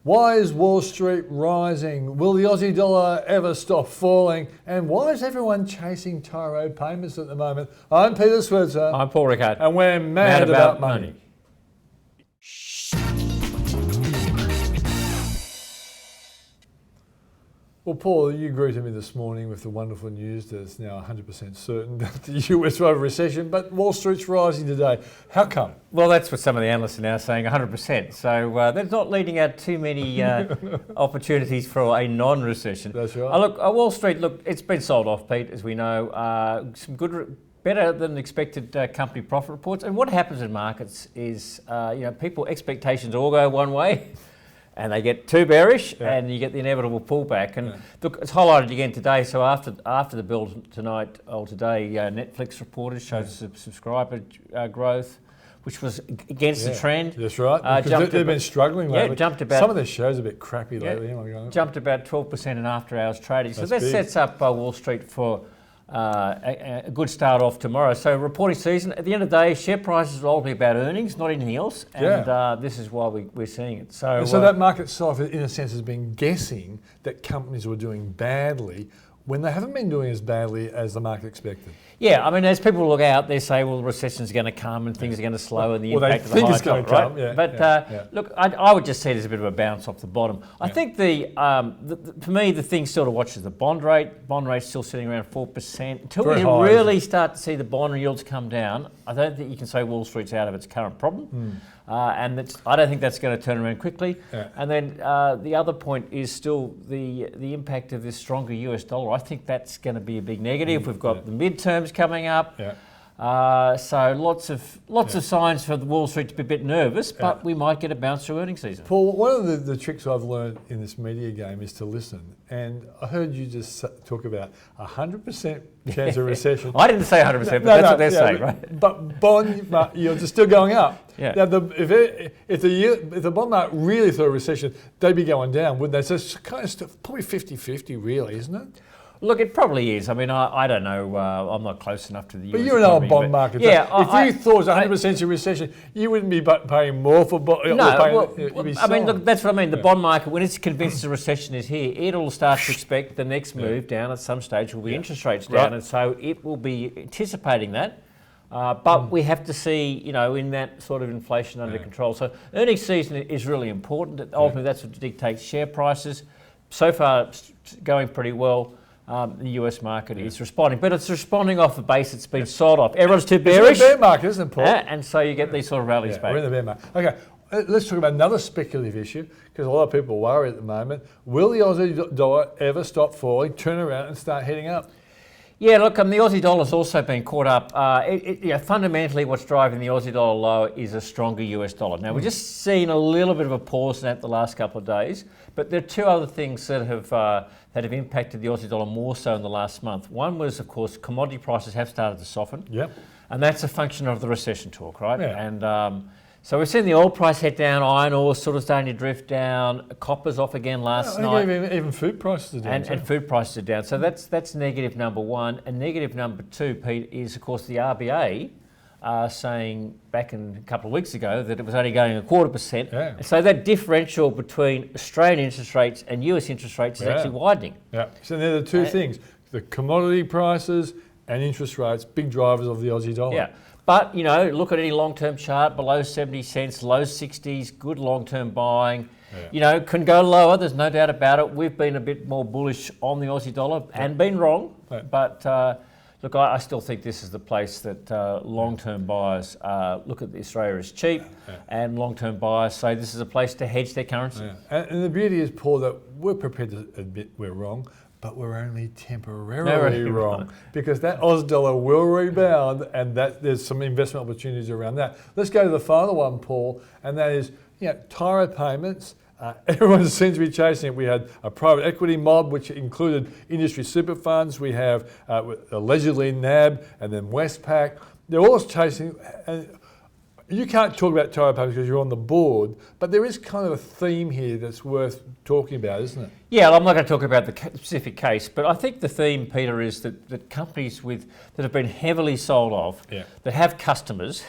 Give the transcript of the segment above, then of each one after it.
Why is Wall Street rising? Will the Aussie dollar ever stop falling? And why is everyone chasing Tyro Payments at the moment? I'm Peter Switzer. I'm Paul Rickard. And we're mad about money. Well, Paul, you greeted me this morning with the wonderful news that it's now 100% certain that the US will have a recession, but Wall Street's rising today. How come? Well, that's what some of the analysts are now saying, 100%. So that's not leading out too many opportunities for a non-recession. That's right. Look, Wall Street, it's been sold off, Pete, as we know. Some good, better than expected company profit reports. And what happens in markets is, people expectations all go one way. And they get too bearish, and you get the inevitable pullback. And look, it's highlighted again today. So after the bill tonight or today, Netflix reported shows subscriber growth, which was against the trend. That's right. They've been struggling lately. Yeah, jumped about. Some of their shows are a bit crappy lately. Jumped about 12% in after-hours trading. So that sets up Wall Street for a good start off tomorrow. So reporting season, at the end of the day, share prices will all be about earnings, not anything else. And this is why we're seeing it. So that market itself, in a sense, has been guessing that companies were doing badly when they haven't been doing as badly as the market expected. Yeah, I mean, as people look out, they say, well, the recession's going to come and things are going to slow and the impact of the high top, right? Yeah, but look, I would just see it as a bit of a bounce off the bottom. I think for me, the thing still to watch is the bond rate. Bond rate's still sitting around 4%. Until we really start to see the bond yields come down, I don't think you can say Wall Street's out of its current problem. And I don't think that's going to turn around quickly. And then the other point is still the impact of this stronger US dollar. I think that's going to be a big negative. We've got the midterms coming up. So lots of signs for the Wall Street to be a bit nervous, but we might get a bounce through earnings season. Paul, one of the tricks I've learned in this media game is to listen. And I heard you just talk about 100% chance of recession. I didn't say 100%, but that's what they're saying, right? But bond yields are still going up. Now, if the bond market really thought a recession, they'd be going down, wouldn't they? So it's kind of probably 50-50 really, isn't it? Look, it probably is. I mean, I don't know. I'm not close enough to the US But you're an old bond market. Yeah, if you thought it was 100% a recession, you wouldn't be paying more for bond. I mean, look, that's what I mean. The bond market, when it's convinced a recession is here, it'll start to expect the next move down at some stage will be interest rates down, and so it will be anticipating that. But we have to see, in that sort of inflation under control. So earnings season is really important. Ultimately, that's what dictates share prices. So far, going pretty well. The US market is responding, but it's responding off a base that's been sold off. Everyone's too bearish. It's a bear market, isn't it, Paul? And so you get these sort of rallies back. We're in the bear market. Okay, let's talk about another speculative issue, because a lot of people worry at the moment. Will the Aussie dollar ever stop falling, turn around and start heading up? Yeah, look, the Aussie dollar's also been caught up. Fundamentally, what's driving the Aussie dollar lower is a stronger US dollar. Now, we've just seen a little bit of a pause in that the last couple of days, but there are two other things that have impacted the Aussie dollar more so in the last month. One was, of course, commodity prices have started to soften. And that's a function of the recession talk, right? And so we've seen the oil price head down, iron ore sort of starting to drift down, copper's off again last night. Even food prices are down. And food prices are down. So that's negative number one. And negative number two, Pete, is of course the RBA saying back a couple of weeks ago that it was only going 0.25%. And so that differential between Australian interest rates and US interest rates is actually widening. So they're the two things, the commodity prices and interest rates, big drivers of the Aussie dollar. But, look at any long-term chart, below 70 cents, low 60s, good long-term buying. Can go lower, there's no doubt about it. We've been a bit more bullish on the Aussie dollar and been wrong. But, look, I still think this is the place that long-term buyers look at Australia as cheap and long-term buyers say this is a place to hedge their currency. And the beauty is, Paul, that we're prepared to admit we're wrong, but we're only temporarily wrong, because that Aus dollar will rebound, and there's some investment opportunities around that. Let's go to the final one, Paul, and that is Tyro Payments. Everyone seems to be chasing it. We had a private equity mob, which included industry super funds. We have allegedly NAB and then Westpac. They're all chasing. And you can't talk about Tyro Payments because you're on the board, but there is kind of a theme here that's worth talking about, isn't it? Yeah, I'm not going to talk about the specific case, but I think the theme, Peter, is that companies that have been heavily sold off, that have customers,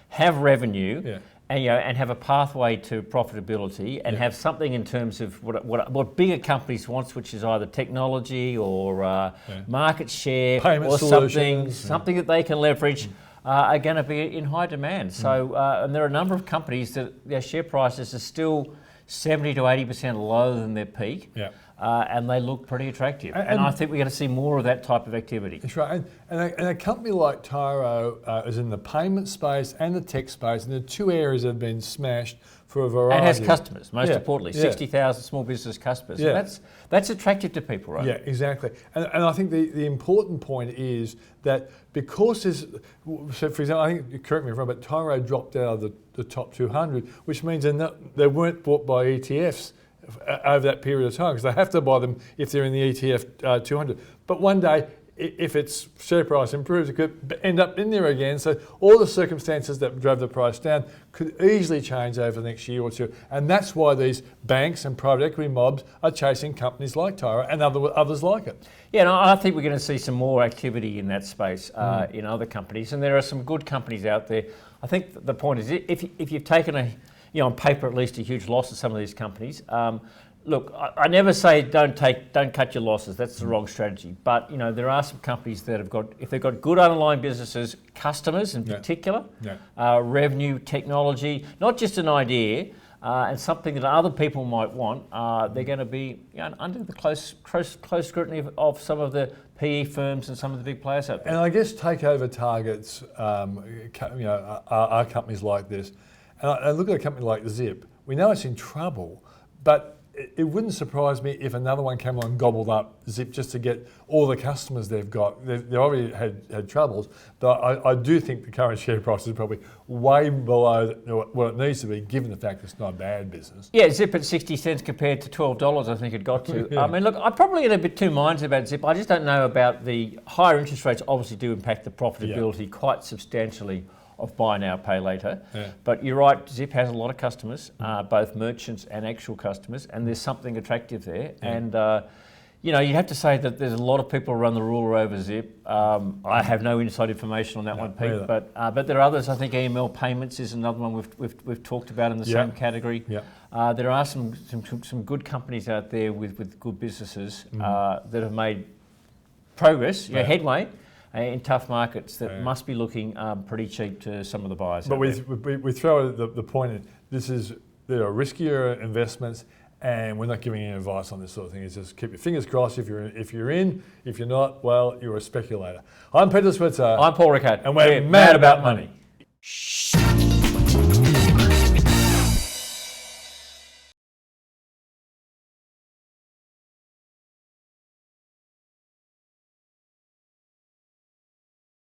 have revenue, and have a pathway to profitability, and have something in terms of what bigger companies want, which is either technology or market share Payment or solutions. something that they can leverage, are going to be in high demand. So, and there are a number of companies that their share prices are still 70 to 80% lower than their peak. Yeah. And they look pretty attractive. And I think we're going to see more of that type of activity. That's right. And a company like Tyro is in the payment space and the tech space, and the two areas that have been smashed for a variety. And has customers, most importantly, Yeah. 60,000 small business customers. Yeah. And that's attractive to people, right? Yeah, exactly. And I think the important point is that because there's, so for example, I think, correct me if I'm wrong, but Tyro dropped out of the top 200, which means they weren't bought by ETFs over that period of time, because they have to buy them if they're in the ETF 200. But one day, if its share price improves, it could end up in there again. So all the circumstances that drove the price down could easily change over the next year or two. And that's why these banks and private equity mobs are chasing companies like Tyro and others like it. Yeah, and I think we're going to see some more activity in that space in other companies. And there are some good companies out there. I think the point is, if you've taken on paper at least, a huge loss of some of these companies. Look, I never say don't cut your losses. That's the wrong strategy. But there are some companies that have got, if they've got good underlying businesses, customers in particular, revenue, technology, not just an idea, and something that other people might want, they're going to be under the close scrutiny of some of the PE firms and some of the big players out there. And I guess takeover targets, are companies like this. And I look at a company like Zip. We know it's in trouble, but it wouldn't surprise me if another one came along and gobbled up Zip just to get all the customers they've got. They've already had troubles, but I do think the current share price is probably way below what it needs to be, given the fact it's not a bad business. Yeah, Zip at 60 cents compared to $12, I think it got to. I mean, look, I'm probably in a bit two minds about Zip. I just don't know about the higher interest rates. Obviously, do impact the profitability quite substantially of buy now, pay later. Yeah. But you're right, Zip has a lot of customers, both merchants and actual customers, and there's something attractive there. Yeah. And you have to say that there's a lot of people who run the ruler over Zip. I have no inside information on that one, Pete, but there are others. I think EML Payments is another one we've talked about in the same category. Yeah. There are some good companies out there with good businesses that have made progress, headway, in tough markets that must be looking pretty cheap to some of the buyers. But we throw the point in, there are riskier investments, and we're not giving any advice on this sort of thing. It's just keep your fingers crossed if you're in. If you're not, well, you're a speculator. I'm Peter Switzer. I'm Paul Rickard. And we're mad about money.